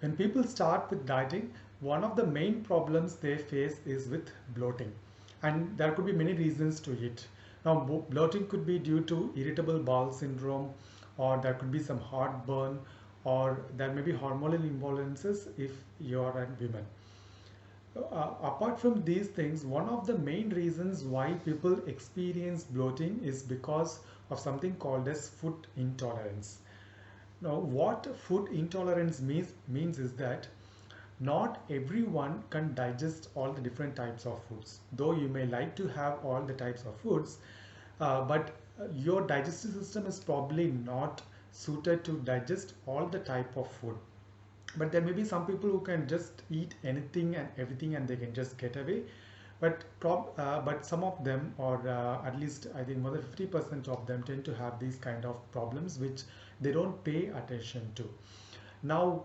When people start with dieting, one of the main problems they face is with bloating, and there could be many reasons to it. Now, bloating could be due to irritable bowel syndrome, or there could be some heartburn, or there may be hormonal imbalances if you are a woman. Apart from these things, one of the main reasons why people experience bloating is because of something called as food intolerance. Now, what food intolerance means is that not everyone can digest all the different types of foods. Though you may like to have all the types of foods, but your digestive system is probably not suited to digest all the type of food. But there may be some people who can just eat anything and everything and they can just get away. But some of them, or at least I think more than 50% of them, tend to have these kind of problems which they don't pay attention to. Now,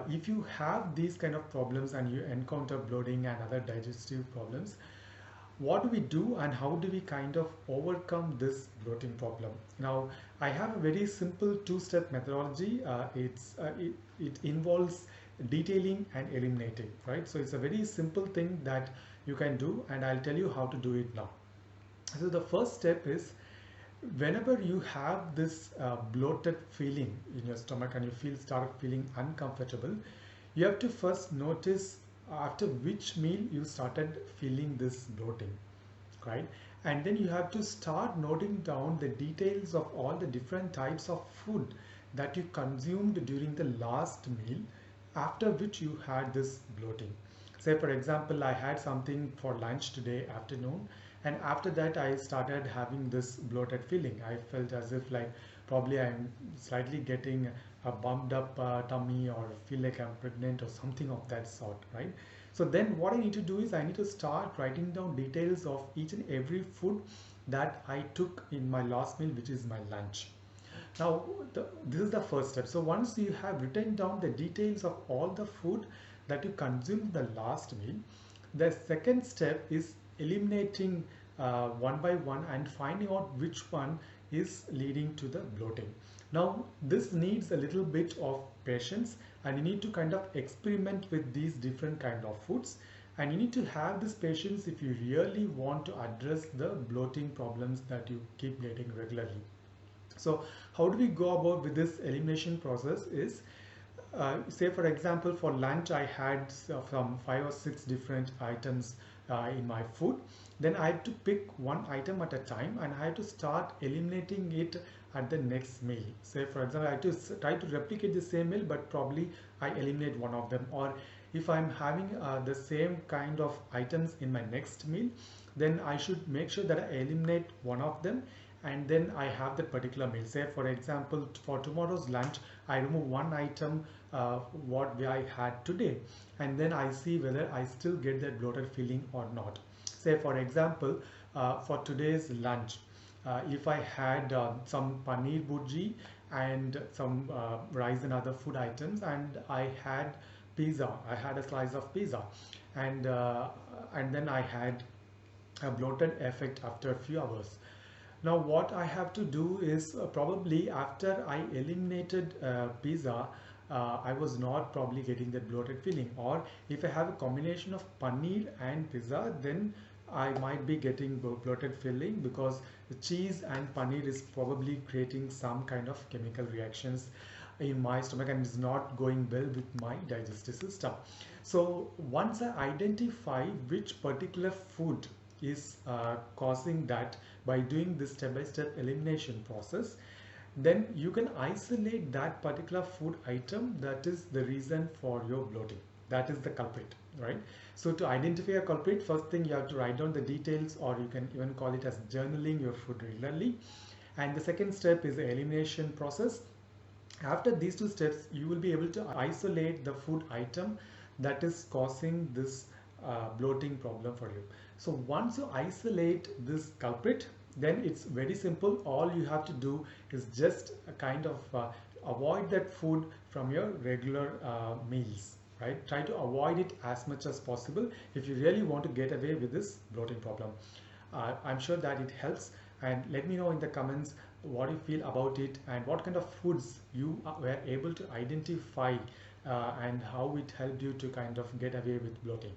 if you have these kind of problems and you encounter bloating and other digestive problems, what do we do and how do we kind of overcome this bloating problem? Now, I have a very simple two-step methodology. It involves detailing and eliminating, right? So it's a very simple thing that you can do, and I'll tell you how to do it now. So the first step is, whenever you have this bloated feeling in your stomach and you start feeling uncomfortable, you have to first notice after which meal you started feeling this bloating, right? And then you have to start noting down the details of all the different types of food that you consumed during the last meal after which you had this bloating. Say for example, I had something for lunch today afternoon, and after that I started having this bloated feeling. I felt as if like probably I'm slightly getting a bumped up tummy, or feel like I'm pregnant or something of that sort, right? So then what I need to do is I need to start writing down details of each and every food that I took in my last meal, which is my lunch. Now, this is the first step. So once you have written down the details of all the food that you consumed the last meal, the second step is eliminating one by one and finding out which one is leading to the bloating. Now, this needs a little bit of patience, and you need to kind of experiment with these different kind of foods, and you need to have this patience if you really want to address the bloating problems that you keep getting regularly. So how do we go about with this elimination process is, say for example, for lunch I had some 5 or 6 different items in my food. Then I had to pick one item at a time and I had to start eliminating it at the next meal. Say for example, I had to try to replicate the same meal, but probably I eliminate one of them. Or if I'm having the same kind of items in my next meal, then I should make sure that I eliminate one of them, and then I have that particular meal. Say for example, for tomorrow's lunch, I remove one item what I had today, and then I see whether I still get that bloated feeling or not. Say for example, for today's lunch, if I had some paneer bhurji and some rice and other food items, and I had pizza, I had a slice of pizza, and then I had a bloated effect after a few hours. Now what I have to do is probably after I eliminated pizza, I was not probably getting that bloated feeling. Or if I have a combination of paneer and pizza, then I might be getting bloated feeling, because the cheese and paneer is probably creating some kind of chemical reactions in my stomach and is not going well with my digestive system. So once I identify which particular food is causing that by doing this step-by-step elimination process, then you can isolate that particular food item that is the reason for your bloating. That is the culprit, right? So to identify a culprit, first thing you have to write down the details, or you can even call it as journaling your food regularly. And the second step is the elimination process. After these two steps, you will be able to isolate the food item that is causing this bloating problem for you. So once you isolate this culprit, then it's very simple. All you have to do is just kind of avoid that food from your regular meals, right? Try to avoid it as much as possible if you really want to get away with this bloating problem. I'm sure that it helps, and let me know in the comments what do you feel about it, and what kind of foods you were able to identify, and how it helped you to kind of get away with bloating?